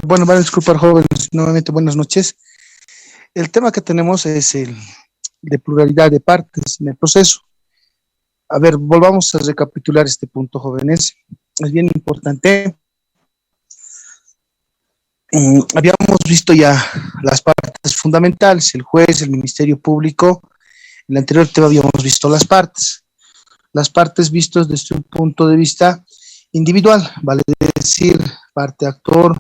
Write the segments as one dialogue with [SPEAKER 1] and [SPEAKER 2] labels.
[SPEAKER 1] Bueno, van a disculpar jóvenes, nuevamente buenas noches. El tema que tenemos es el de pluralidad de partes en el proceso. A ver, volvamos a recapitular este punto, jóvenes. Es bien importante. Habíamos visto ya las partes fundamentales, el juez, el Ministerio Público. En el anterior tema habíamos visto las partes. Las partes vistas desde un punto de vista individual, vale decir, parte actor,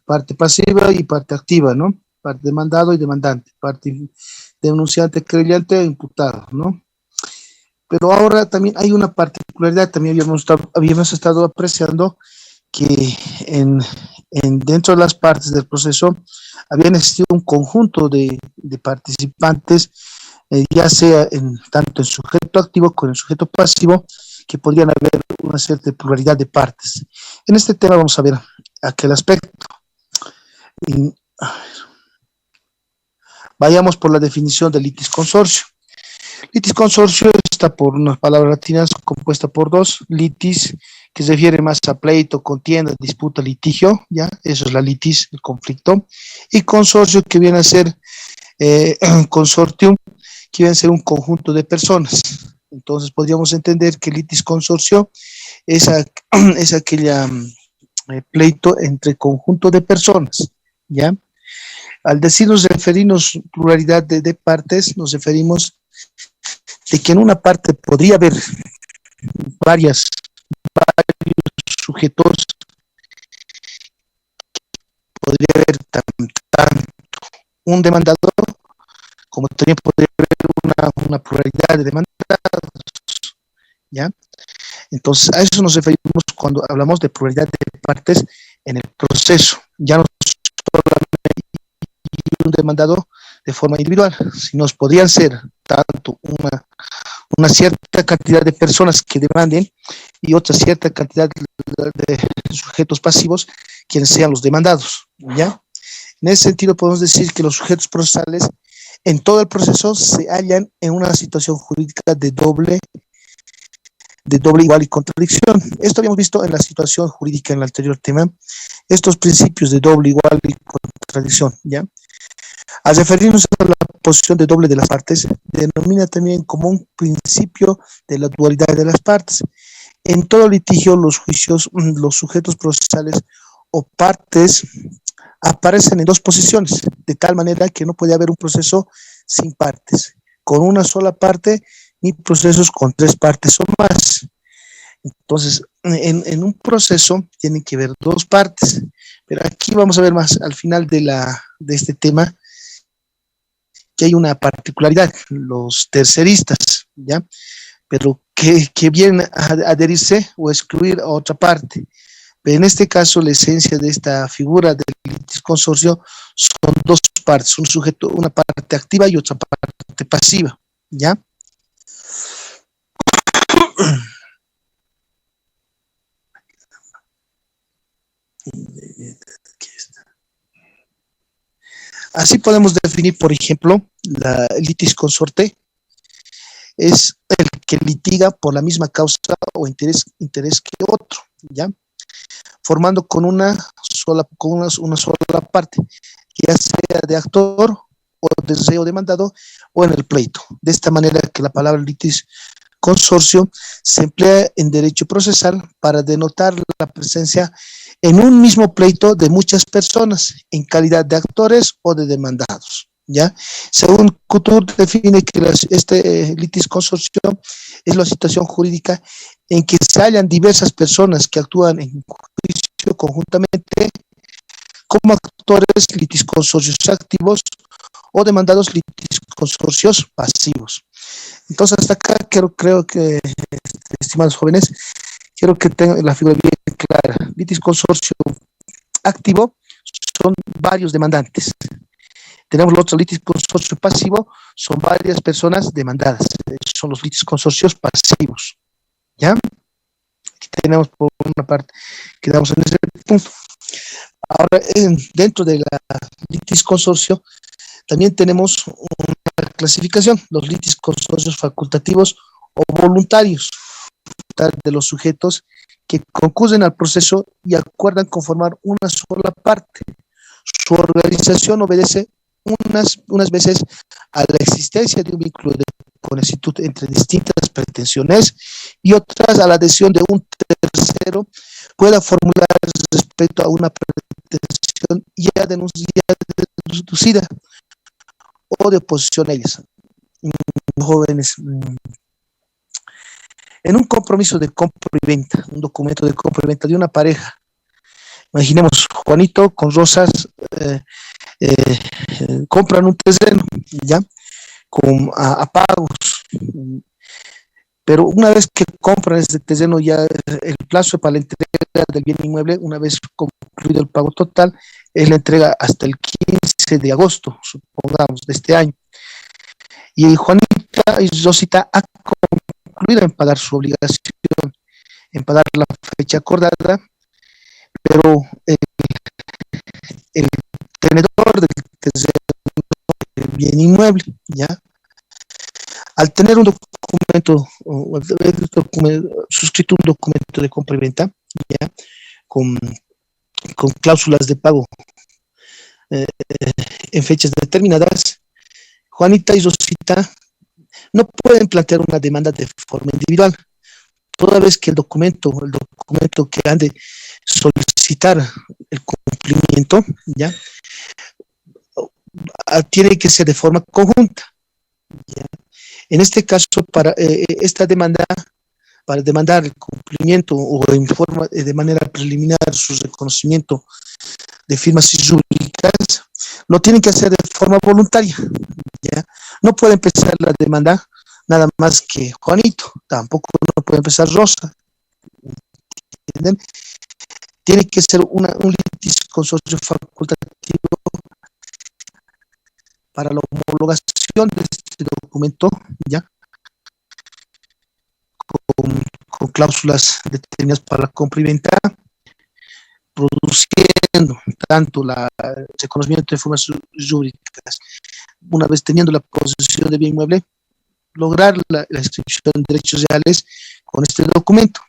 [SPEAKER 1] parte pasiva y parte activa, ¿no? Parte demandado y demandante, parte denunciante, querellante e imputado, ¿no? Pero ahora también hay una particularidad, también habíamos estado apreciando que dentro de las partes del proceso habían existido un conjunto de participantes, ya sea tanto en sujeto activo como en sujeto pasivo, que podrían haber una cierta pluralidad de partes. En este tema vamos a ver aquel aspecto. Y, vayamos por la definición de litis consorcio. Litis consorcio está por unas palabras latinas compuesta por dos, litis, que se refiere más a pleito, contienda, disputa, litigio, ya, eso es la litis, el conflicto, y consorcio, que viene a ser consortium, que viene a ser un conjunto de personas. Entonces podríamos entender que litis consorcio es aquella pleito entre conjunto de personas, ¿ya? Al decirnos referirnos pluralidad de partes, nos referimos de que en una parte podría haber varios sujetos, podría haber tanto un demandador como también podría haber una pluralidad de demandados, ¿ya? Entonces a eso nos referimos cuando hablamos de pluralidad de partes en el proceso, ya no solamente un demandado de forma individual, sino podrían ser tanto una cierta cantidad de personas que demanden y otra cierta cantidad de sujetos pasivos quienes sean los demandados, ¿ya? En ese sentido podemos decir que los sujetos procesales en todo el proceso se hallan en una situación jurídica de doble igual y contradicción. Esto habíamos visto en la situación jurídica en el anterior tema, estos principios de doble igual y contradicción, ¿ya? Al referirnos a la posición de doble de las partes, denomina también como un principio de la dualidad de las partes. En todo litigio, los juicios, los sujetos procesales o partes aparecen en dos posiciones, de tal manera que no puede haber un proceso sin partes, con una sola parte, ni procesos con tres partes o más. Entonces, en un proceso tienen que haber dos partes, pero aquí vamos a ver más al final de este tema, que hay una particularidad, los terceristas, ¿ya? Pero que vienen a adherirse o excluir a otra parte. Pero en este caso, la esencia de esta figura del litis consorcio son dos partes, un sujeto, una parte activa y otra parte pasiva, ¿ya? Así podemos definir, por ejemplo, el litis consorte es el que litiga por la misma causa o interés que otro, ¿ya? Formando con una sola parte, ya sea de actor o de reo demandado o en el pleito. De esta manera que la palabra litis consorcio se emplea en derecho procesal para denotar la presencia en un mismo pleito de muchas personas en calidad de actores o de demandados, ¿ya? Según Couture define que este litis consorcio es la situación jurídica en que se hallan diversas personas que actúan en juicio conjuntamente como actores litis consorcios activos o demandados litis consorcios pasivos. Entonces hasta acá creo que, estimados jóvenes, quiero que tengan la figura bien clara. Litis consorcio activo son varios demandantes. Tenemos el otro litis consorcio pasivo, son varias personas demandadas. Son los litis consorcios pasivos, ¿ya? Aquí tenemos por una parte, quedamos en ese punto. Ahora, dentro de la litis consorcio, también tenemos una clasificación, los litis consorcios facultativos o voluntarios, de los sujetos que concurren al proceso y acuerdan conformar una sola parte. Su organización obedece unas veces a la existencia de un vínculo de conexidad entre distintas pretensiones y otras a la adhesión de un tercero pueda formular respecto a una pretensión ya deducida o de oposición a ellas. Jóvenes, en un compromiso de compra y venta, un documento de compra y venta de una pareja, imaginemos Juanito con Rosas, compran un terreno, ¿ya? A pagos, pero una vez que compran ese terreno, ya el plazo para la entrega del bien inmueble, una vez concluido el pago total, es la entrega hasta el 15 de agosto, supongamos, de este año. Y Juanita y Rosita ha concluido en pagar su obligación, en pagar la fecha acordada, pero el tenedor del terreno, el bien inmueble, ¿ya? Al tener un documento, suscrito un documento de compra y venta, ¿ya? Con cláusulas de pago en fechas determinadas, Juanita y Rosita no pueden plantear una demanda de forma individual, toda vez que el documento que han de solicitar el cumplimiento, ¿ya? Tiene que ser de forma conjunta, ¿ya? En este caso, para esta demanda, para demandar el cumplimiento o de manera preliminar su reconocimiento de firmas jurídicas, lo tienen que hacer de forma voluntaria, ¿ya? No puede empezar la demanda nada más que Juanito, tampoco no puede empezar Rosa, ¿entienden? Tiene que ser un litis consorcio facultativo para la homologación de este documento, ¿ya? Con cláusulas determinadas para la compra y venta, produciendo tanto el reconocimiento de formas jurídicas, una vez teniendo la posesión de bien inmueble, lograr la inscripción de derechos reales con este documento.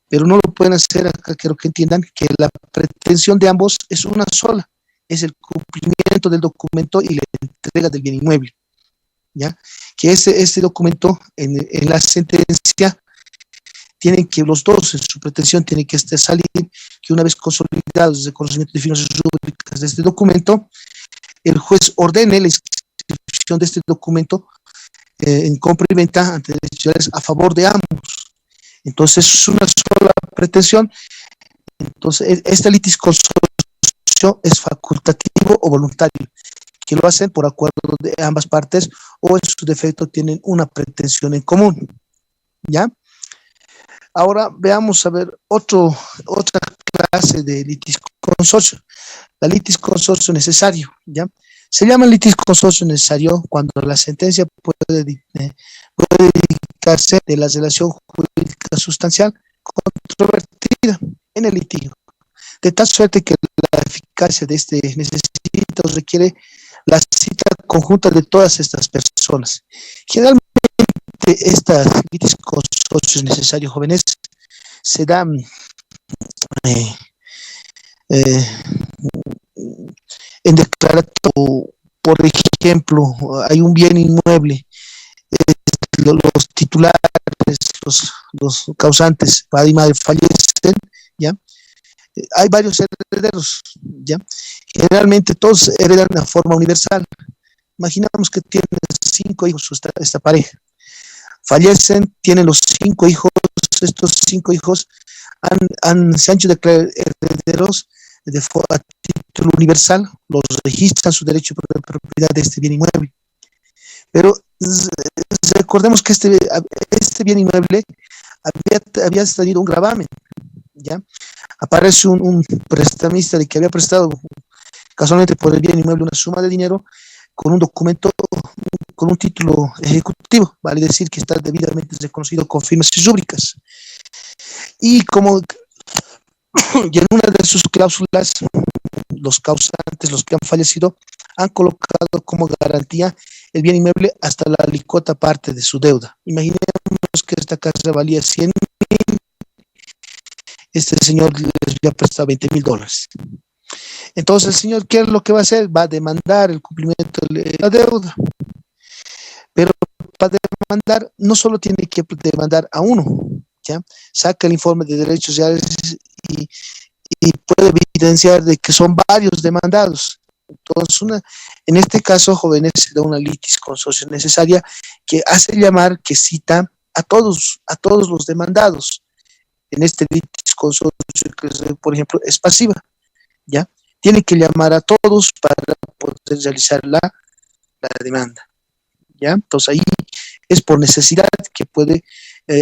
[SPEAKER 1] Pero no lo pueden hacer, acá quiero que entiendan que la pretensión de ambos es una sola, es el cumplimiento del documento y la entrega del bien inmueble, ¿ya? Que ese documento en la sentencia tienen que los dos, en su pretensión, tienen que salir, que una vez consolidados el reconocimiento de firmas jurídicas de este documento, el juez ordene la inscripción de este documento en compra y venta ante derechos a favor de ambos. Entonces es una sola pretensión. Entonces este litis consorcio es facultativo o voluntario, que lo hacen por acuerdo de ambas partes o en su defecto tienen una pretensión en común, ¿ya? Ahora veamos a ver otra clase de litis consorcio, la litis consorcio necesario, ¿ya? Se llama litis consorcio necesario cuando la sentencia puede dictarse de la relación jurídica sustancial controvertida en el litigio, de tal suerte que la eficacia de este necesita o requiere la cita conjunta de todas estas personas. Generalmente estas litis consorcios necesarios, jóvenes, se dan en declaratorio. Por ejemplo, hay un bien inmueble, los titulares, los causantes, padre y madre fallecen, ¿ya? Hay varios herederos, ¿ya? Generalmente todos heredan de forma universal. Imaginamos que tienen 5 hijos esta pareja. Fallecen, tienen los 5 hijos, estos 5 hijos se han hecho declarar herederos a título universal, los registran su derecho de propiedad de este bien inmueble. Pero recordemos que este bien inmueble había tenido un gravamen, ¿ya? Aparece un prestamista de que había prestado casualmente por el bien inmueble una suma de dinero con un documento, con un título ejecutivo, vale decir que está debidamente reconocido con firmas y rúbricas. Y y en una de sus cláusulas, los causantes, los que han fallecido, han colocado como garantía el bien inmueble hasta la alícuota parte de su deuda. Imaginemos que esta casa valía 100,000 este señor les había prestado $20,000. Entonces el señor, ¿qué es lo que va a hacer? Va a demandar el cumplimiento de la deuda. Pero para demandar, no solo tiene que demandar a uno, ¿ya? Saca el informe de derechos sociales y, y puede evidenciar de que son varios demandados. Entonces, en este caso, jóvenes, se da una litis consorcio necesaria que hace llamar, que cita a todos los demandados. En este litis consorcio, que por ejemplo es pasiva, ¿ya? Tiene que llamar a todos para poder realizar la demanda, ¿ya? Entonces ahí es por necesidad que puede,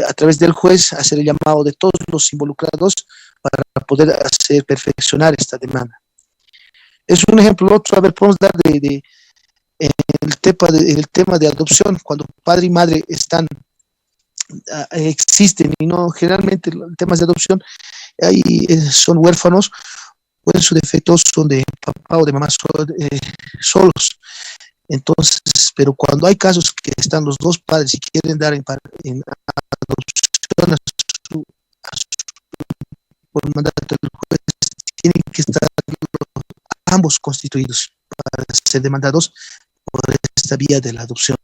[SPEAKER 1] a través del juez, hacer el llamado de todos los involucrados para poder hacer perfeccionar esta demanda. Es un ejemplo. Otro, a ver, podemos dar el tema de adopción, cuando padre y madre existen y no, generalmente los temas de adopción ahí son huérfanos o en su defecto son de papá o de mamá solos. Entonces, pero cuando hay casos que están los dos padres y quieren dar en adopción a su, por mandato del juez, tienen que estar ambos constituidos para ser demandados por esta vía de la adopción.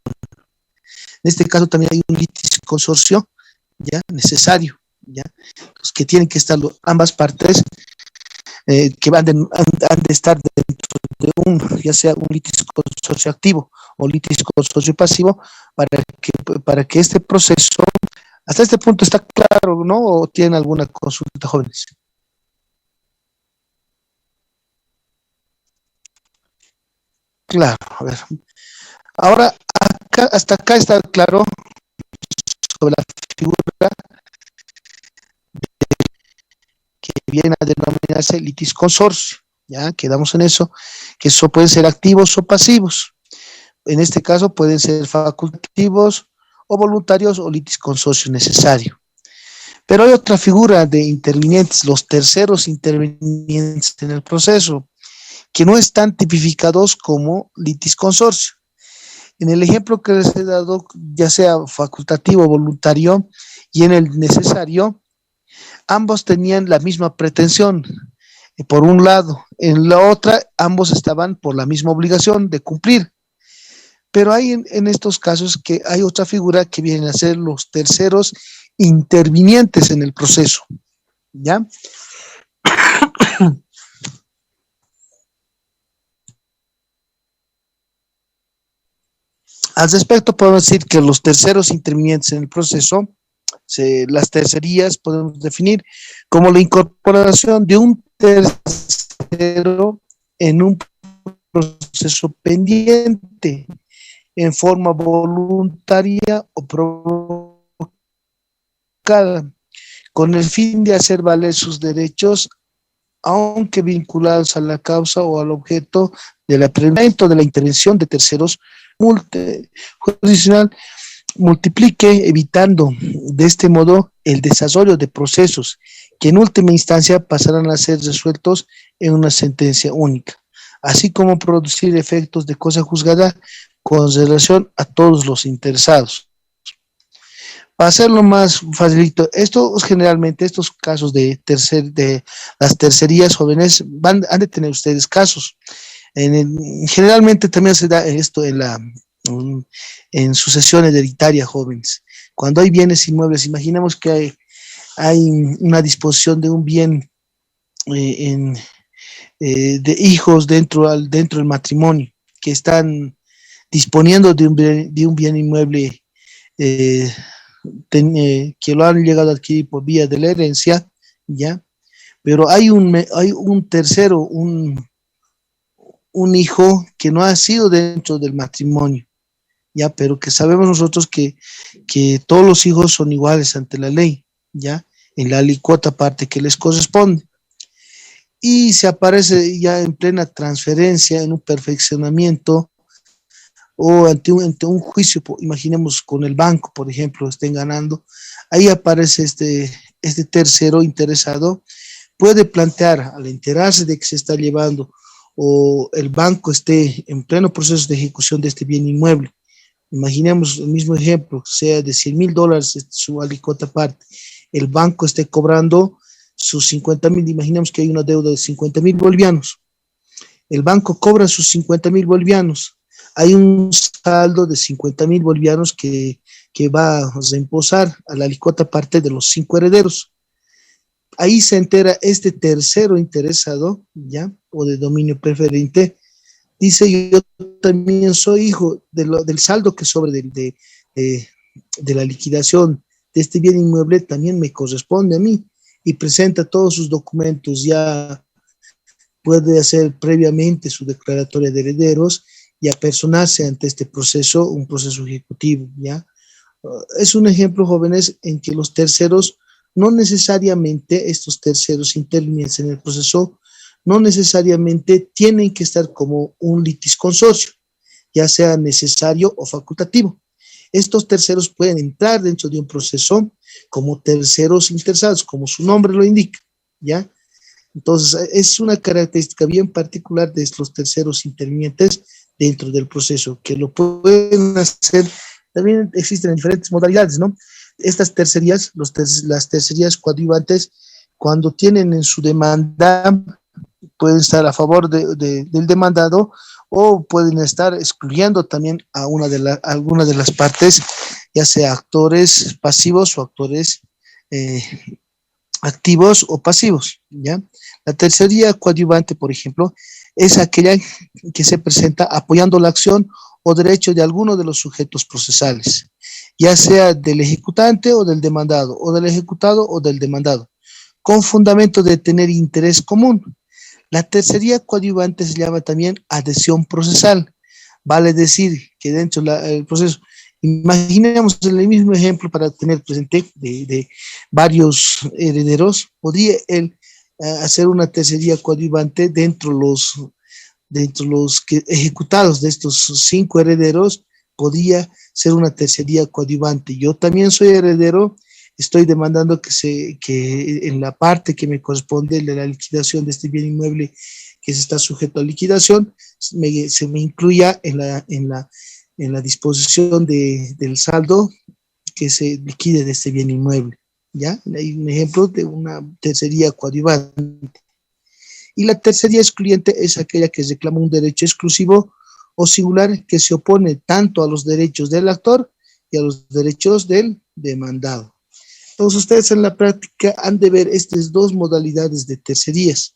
[SPEAKER 1] En este caso también hay un litis consorcio ya necesario, ya, los que tienen que estar ambas partes que han de estar dentro de ya sea un litis consorcio activo o litis consorcio pasivo, para que este proceso, hasta este punto está claro, ¿no? ¿O tienen alguna consulta, jóvenes? Claro, a ver. Ahora, hasta acá está claro sobre la figura que viene a denominarse litis consorcio. Ya quedamos en eso, que eso pueden ser activos o pasivos. En este caso pueden ser facultativos o voluntarios o litis consorcio necesario. Pero hay otra figura de intervinientes, los terceros intervinientes en el proceso, que no están tipificados como litis consorcio. En el ejemplo que les he dado, ya sea facultativo o voluntario, y en el necesario, ambos tenían la misma pretensión, por un lado. En la otra, ambos estaban por la misma obligación de cumplir. Pero hay en estos casos que hay otra figura que vienen a ser los terceros intervinientes en el proceso, ¿ya? Al respecto, podemos decir que los terceros intervinientes en el proceso, las tercerías, podemos definir como la incorporación de un tercero en un proceso pendiente en forma voluntaria o provocada, con el fin de hacer valer sus derechos, aunque vinculados a la causa o al objeto del aprendizaje de la intervención de terceros jurisdiccional, multiplique, evitando de este modo el desarrollo de procesos que en última instancia pasarán a ser resueltos en una sentencia única, así como producir efectos de cosa juzgada con relación a todos los interesados. Para hacerlo más facilito, generalmente estos casos de las tercerías jóvenes han de tener ustedes casos. Generalmente también se da esto en sucesiones hereditarias, jóvenes. Cuando hay bienes inmuebles, imaginemos que hay una disposición de un bien de hijos dentro del matrimonio, que están disponiendo de un bien inmueble que lo han llegado a adquirir por vía de la herencia, ¿ya? Pero hay un tercero, un hijo que no ha sido dentro del matrimonio, ¿ya? Pero que sabemos nosotros que todos los hijos son iguales ante la ley, ¿ya? En la alícuota parte que les corresponde. Y se aparece ya en plena transferencia, en un perfeccionamiento, o ante un juicio, imaginemos con el banco, por ejemplo, estén ganando, ahí aparece este tercero interesado, puede plantear, al enterarse de que se está llevando, o el banco esté en pleno proceso de ejecución de este bien inmueble, imaginemos el mismo ejemplo, sea de $100,000 su alícuota parte, el banco esté cobrando sus 50.000, imaginemos que hay una deuda de 50.000 bolivianos. El banco cobra sus 50.000 bolivianos. Hay un saldo de 50.000 bolivianos que va a reembolsar a la alícuota parte de los 5 herederos. Ahí se entera este tercero interesado, ¿ya? O de dominio preferente, dice: yo también soy hijo del saldo que sobre de la liquidación de este bien inmueble, también me corresponde a mí, y presenta todos sus documentos. Ya puede hacer previamente su declaratoria de herederos y apersonarse ante este proceso, un proceso ejecutivo, ¿ya? Es un ejemplo, jóvenes, en que los terceros, no necesariamente estos terceros intervinientes en el proceso, no necesariamente tienen que estar como un litisconsorcio, ya sea necesario o facultativo. Estos terceros pueden entrar dentro de un proceso como terceros interesados, como su nombre lo indica, ¿ya? Entonces, es una característica bien particular de estos terceros intervinientes dentro del proceso, que lo pueden hacer. También existen diferentes modalidades, ¿no? Estas tercerías, las tercerías coadyuvantes, cuando tienen en su demanda, pueden estar a favor del demandado, o pueden estar excluyendo también a alguna de las partes, ya sea actores pasivos o actores eh, activos o pasivos, ¿ya? La tercería coadyuvante, por ejemplo, es aquella que se presenta apoyando la acción o derecho de alguno de los sujetos procesales, ya sea del ejecutante o del demandado, o del ejecutado o del demandado, con fundamento de tener interés común. La tercería coadyuvante se llama también adhesión procesal. Vale decir que dentro del proceso, imaginemos el mismo ejemplo para tener presente de varios herederos, podría él hacer una tercería coadyuvante dentro los ejecutados de estos 5 herederos, podría ser una tercería coadyuvante. Yo también soy heredero, estoy demandando que en la parte que me corresponde de la liquidación de este bien inmueble que se está sujeto a liquidación, se me incluya en la disposición del saldo que se liquide de este bien inmueble, ¿ya? Hay un ejemplo de una tercería coadyuvante. Y la tercería excluyente es aquella que reclama un derecho exclusivo o singular que se opone tanto a los derechos del actor y a los derechos del demandado. Entonces, ustedes en la práctica han de ver estas dos modalidades de tercerías,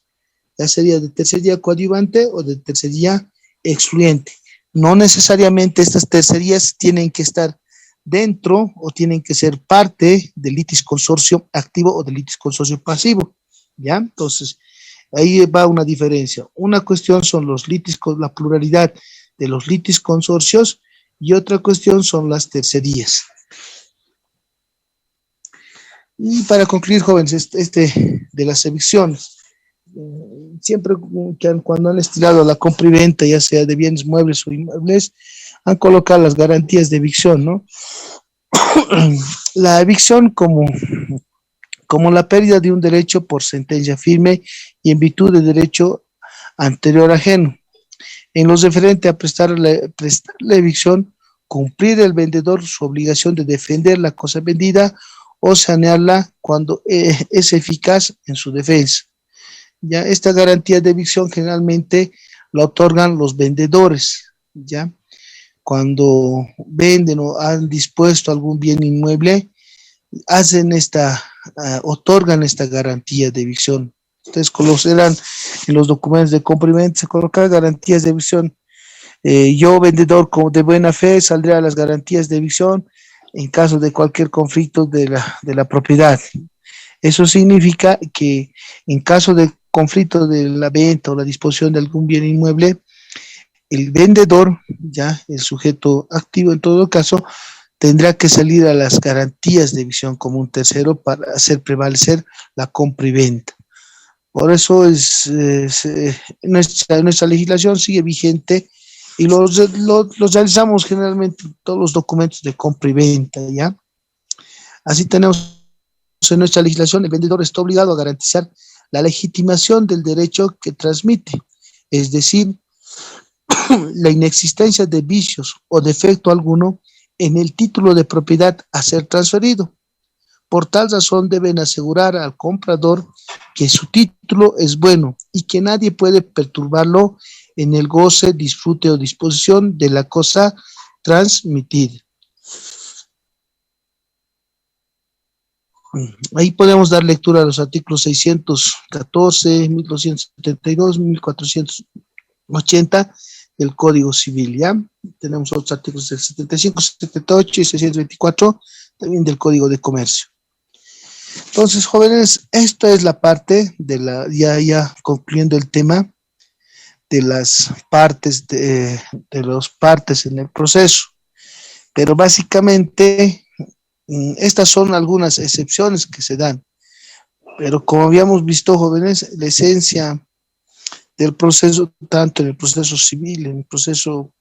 [SPEAKER 1] ya sería de tercería coadyuvante o de tercería excluyente. No necesariamente estas tercerías tienen que estar dentro o tienen que ser parte del litisconsorcio activo o del litisconsorcio pasivo, ¿ya? Entonces, ahí va una diferencia. Una cuestión son la pluralidad de los litisconsorcios, y otra cuestión son las tercerías. Y para concluir, jóvenes, de las evicciones, siempre cuando han estirado la compra y venta, ya sea de bienes muebles o inmuebles, han colocado las garantías de evicción, ¿no? La evicción como la pérdida de un derecho por sentencia firme y en virtud de derecho anterior ajeno. En lo referente a prestar la evicción, cumplir el vendedor su obligación de defender la cosa vendida o sanearla cuando es eficaz en su defensa. Ya esta garantía de evicción generalmente la otorgan los vendedores, ya cuando venden o han dispuesto algún bien inmueble, otorgan esta garantía de evicción. Ustedes conocerán en los documentos de compra y venta, se colocan garantías de evicción. Yo, vendedor de buena fe, saldré a las garantías de evicción en caso de cualquier conflicto de la propiedad. Eso significa que en caso de conflicto de la venta o la disposición de algún bien inmueble, el vendedor, ya el sujeto activo en todo caso, tendrá que salir a las garantías de evicción como un tercero para hacer prevalecer la compra y venta. Por eso nuestra legislación sigue vigente y los realizamos generalmente todos los documentos de compra y venta, ¿ya? Así tenemos en nuestra legislación, el vendedor está obligado a garantizar la legitimación del derecho que transmite, es decir, la inexistencia de vicios o defecto alguno en el título de propiedad a ser transferido. Por tal razón deben asegurar al comprador que su título es bueno y que nadie puede perturbarlo en el goce, disfrute o disposición de la cosa transmitida. Ahí podemos dar lectura a los artículos 614, 1272, 1480 del Código Civil, ¿ya? Tenemos otros artículos del 75, 78 y 624 también del Código de Comercio. Entonces, jóvenes, esta es la parte de ya concluyendo el tema de las partes, de los partes en el proceso. Pero básicamente, estas son algunas excepciones que se dan. Pero como habíamos visto, jóvenes, la esencia del proceso, tanto en el proceso civil, en el proceso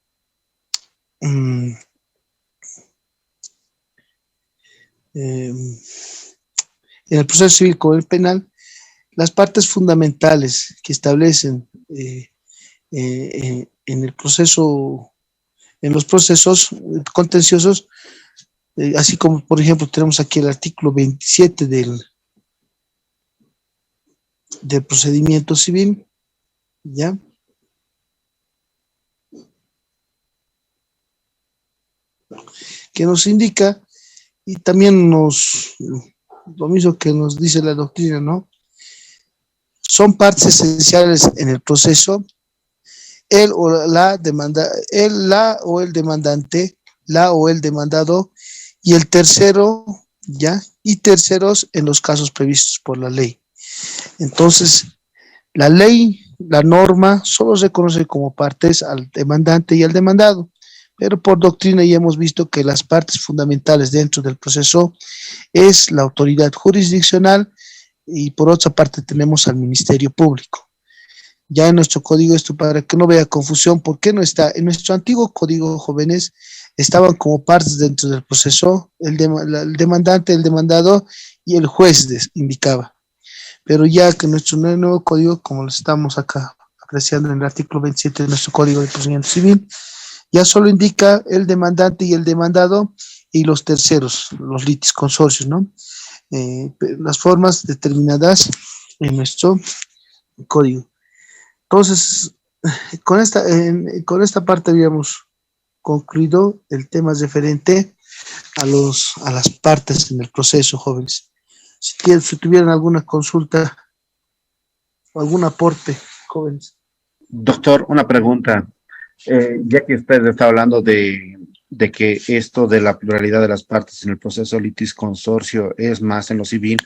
[SPEAKER 1] civil como el penal, las partes fundamentales que establecen en el proceso, en los procesos contenciosos, así como por ejemplo tenemos aquí el artículo 27 del procedimiento civil, ¿ya? Que nos indica y también lo mismo que nos dice la doctrina, ¿no? Son partes esenciales en el proceso el o la el demandante, la o el demandado y el tercero, ¿ya? Y terceros en los casos previstos por la ley. Entonces, la ley, la norma, solo se reconoce como partes al demandante y al demandado, pero por doctrina ya hemos visto que las partes fundamentales dentro del proceso es la autoridad jurisdiccional y por otra parte tenemos al Ministerio Público. Ya en nuestro código, esto para que no vea confusión, ¿por qué no está? En nuestro antiguo código, jóvenes, estaban como partes dentro del proceso el demandante, el demandado y el juez indicaba. Pero ya que nuestro nuevo código, como lo estamos acá apreciando en el artículo 27 de nuestro Código de Procedimiento Civil, ya solo indica el demandante y el demandado y los terceros, los litisconsorcios, ¿no? Las formas determinadas en nuestro código. Entonces, con esta parte habíamos concluido el tema referente a las partes en el proceso, jóvenes. Si tuvieran alguna consulta o algún aporte, jóvenes.
[SPEAKER 2] Doctor, una pregunta. Ya que usted está hablando de que esto de la pluralidad de las partes en el proceso litisconsorcio es más en lo civil,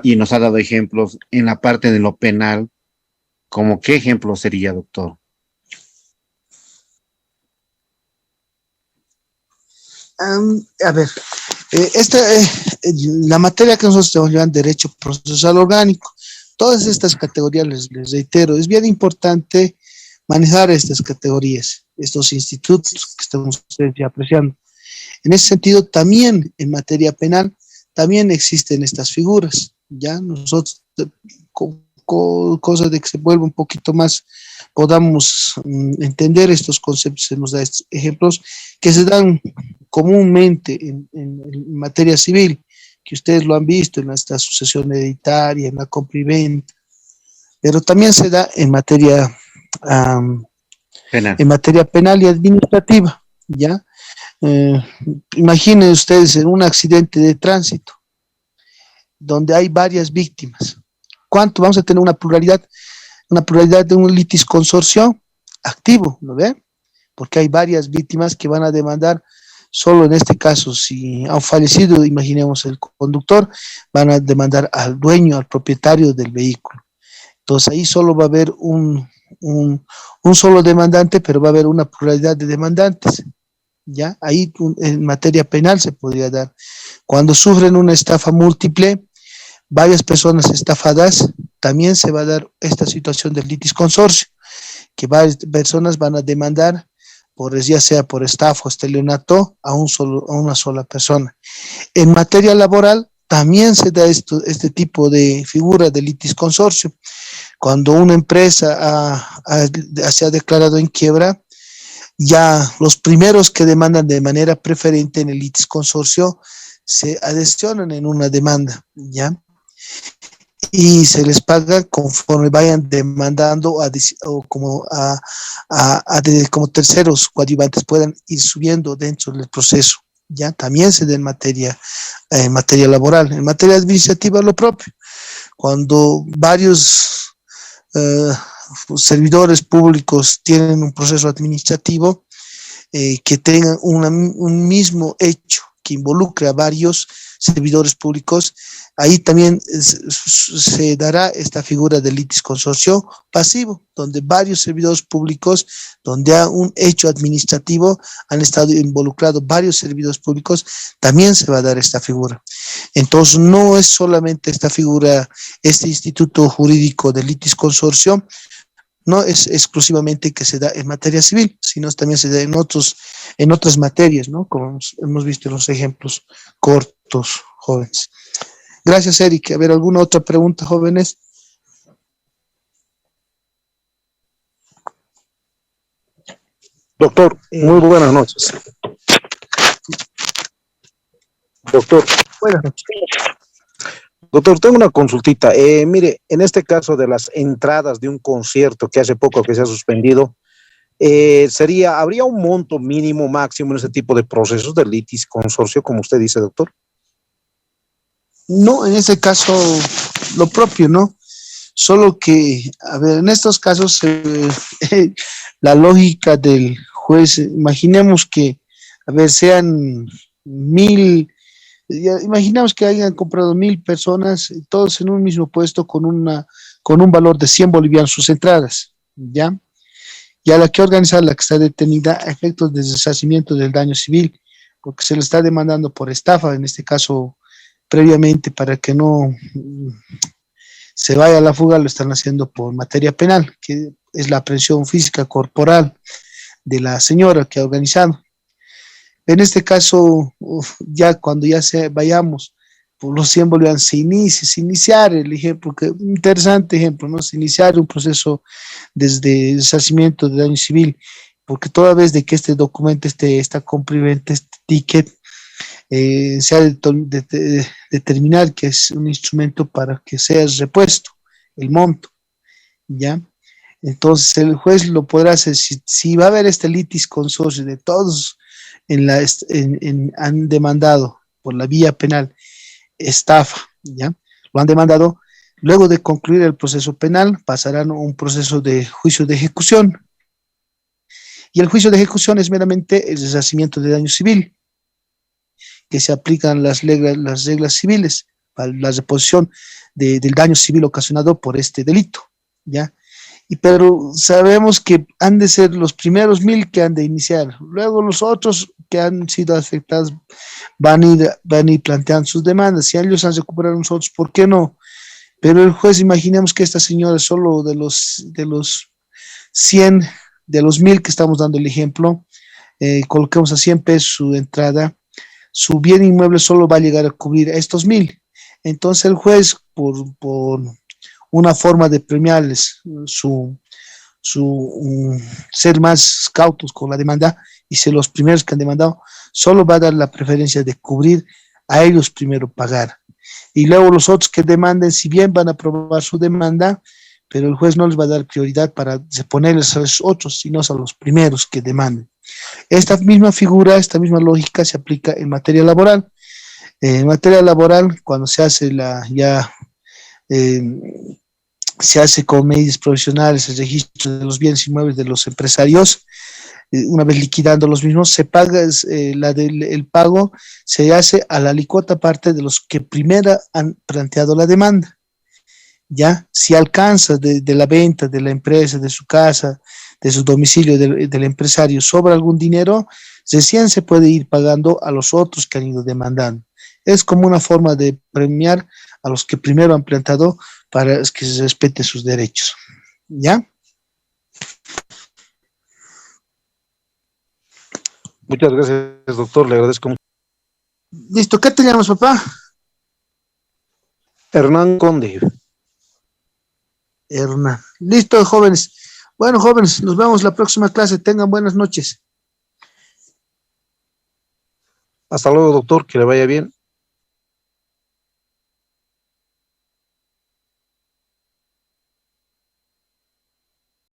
[SPEAKER 2] y nos ha dado ejemplos en la parte de lo penal, ¿cómo qué ejemplo sería, doctor?
[SPEAKER 1] A ver, la materia que nosotros tenemos llevan derecho procesal orgánico. Todas estas categorías, les reitero, es bien importante manejar estas categorías, estos institutos que estamos ya apreciando. En ese sentido, también en materia penal, también existen estas figuras, ¿ya? Nosotros, cosa de que se vuelva un poquito más, podamos entender estos conceptos, se nos da estos ejemplos que se dan comúnmente en materia civil, que ustedes lo han visto en esta sucesión hereditaria, en la compra y venta, pero también se da en materia penal y administrativa, ¿ya? Imaginen ustedes en un accidente de tránsito donde hay varias víctimas. ¿Cuánto vamos a tener una pluralidad de un litisconsorcio activo, ¿no ve? Porque hay varias víctimas que van a demandar, solo en este caso, si han fallecido, imaginemos el conductor, van a demandar al dueño, al propietario del vehículo. Entonces ahí solo va a haber un solo demandante, pero va a haber una pluralidad de demandantes, ¿ya? Ahí en materia penal se podría dar. Cuando sufren una estafa múltiple, varias personas estafadas, también se va a dar esta situación del litisconsorcio, que varias personas van a demandar, ya sea por estafa o estelionato, a una sola persona. En materia laboral, también se da este tipo de figura de litisconsorcio. Cuando una empresa se ha declarado en quiebra, ya los primeros que demandan de manera preferente en el litisconsorcio se adhesionan en una demanda, ¿ya? Y se les paga conforme vayan demandando o como terceros coadyuvantes puedan ir subiendo dentro del proceso. Ya también se da en materia laboral. En materia administrativa lo propio. Cuando varios eh, servidores públicos tienen un proceso administrativo que tengan un mismo hecho que involucre a varios servidores públicos, ahí también se dará esta figura del litis consorcio pasivo, donde varios servidores públicos, donde hay un hecho administrativo, han estado involucrados varios servidores públicos, también se va a dar esta figura. Entonces, no es solamente esta figura, este instituto jurídico del litis consorcio, no es exclusivamente que se da en materia civil, sino también se da en otras materias, ¿no? Como hemos visto en los ejemplos cortos, jóvenes. Gracias, Eric. A ver, ¿alguna otra pregunta, jóvenes?
[SPEAKER 3] Doctor, muy buenas noches. Doctor.
[SPEAKER 1] Buenas noches.
[SPEAKER 3] Doctor, tengo una consultita. Mire, en este caso de las entradas de un concierto que hace poco que se ha suspendido, ¿habría un monto mínimo, máximo en ese tipo de procesos de litis consorcio, como usted dice, doctor?
[SPEAKER 1] No, en ese caso, lo propio, ¿no? Solo que, a ver, en estos casos, la lógica del juez, imaginemos que, a ver, sean 1000, imaginamos que hayan comprado 1000 personas, todos en un mismo puesto con un valor de 100 bolivianos sus entradas, ¿ya? Y a la que organiza la que está detenida a efectos de resarcimiento del daño civil, porque se le está demandando por estafa, en este caso, previamente, para que no se vaya a la fuga, lo están haciendo por materia penal, que es la aprehensión física corporal de la señora que ha organizado. En este caso, ya cuando vayamos por los 100 bolivianos, se iniciar el ejemplo, que un interesante ejemplo, ¿no? Se iniciar un proceso desde resarcimiento de daño civil, porque toda vez de que este documento, esta compra-venta, este ticket, se ha de determinar que es un instrumento para que sea repuesto el monto, ¿ya? Entonces el juez lo podrá hacer, si va a haber este litis consorcio de todos han demandado por la vía penal estafa, ¿ya? Lo han demandado, luego de concluir el proceso penal pasarán a un proceso de juicio de ejecución, y el juicio de ejecución es meramente el resarcimiento de daño civil, que se aplican las reglas civiles para la reposición del daño civil ocasionado por este delito, ¿ya? Pero sabemos que han de ser los primeros 1000 que han de iniciar, luego los otros que han sido afectados van a ir planteando sus demandas, si ellos han recuperado nosotros, ¿por qué no? Pero el juez, imaginemos que esta señora solo de los 100, de los 1000 que estamos dando el ejemplo, coloquemos a 100 pesos su entrada, su bien inmueble solo va a llegar a cubrir a estos 1000. Entonces el juez, por una forma de premiarles ser más cautos con la demanda, y ser los primeros que han demandado, solo va a dar la preferencia de cubrir a ellos primero pagar. Y luego los otros que demanden, si bien van a aprobar su demanda, pero el juez no les va a dar prioridad para ponerles a los otros, sino a los primeros que demanden. Esta misma figura, esta misma lógica se aplica en materia laboral. En materia laboral, cuando se hace se hace con medidas provisionales el registro de los bienes inmuebles de los empresarios, una vez liquidando los mismos, se paga, el pago se hace a la alícuota parte de los que primero han planteado la demanda. Ya, si alcanza de la venta de la empresa, de su casa, de su domicilio, del empresario, sobra algún dinero, recién se puede ir pagando a los otros que han ido demandando. Es como una forma de premiar a los que primero han planteado para que se respeten sus derechos. ¿Ya?
[SPEAKER 3] Muchas gracias, doctor. Le agradezco.
[SPEAKER 1] Listo. ¿Qué te llamas, papá?
[SPEAKER 3] Hernán Conde.
[SPEAKER 1] Hernán. Listo, jóvenes. Bueno, jóvenes, nos vemos la próxima clase. Tengan buenas noches.
[SPEAKER 3] Hasta luego, doctor. Que le vaya bien.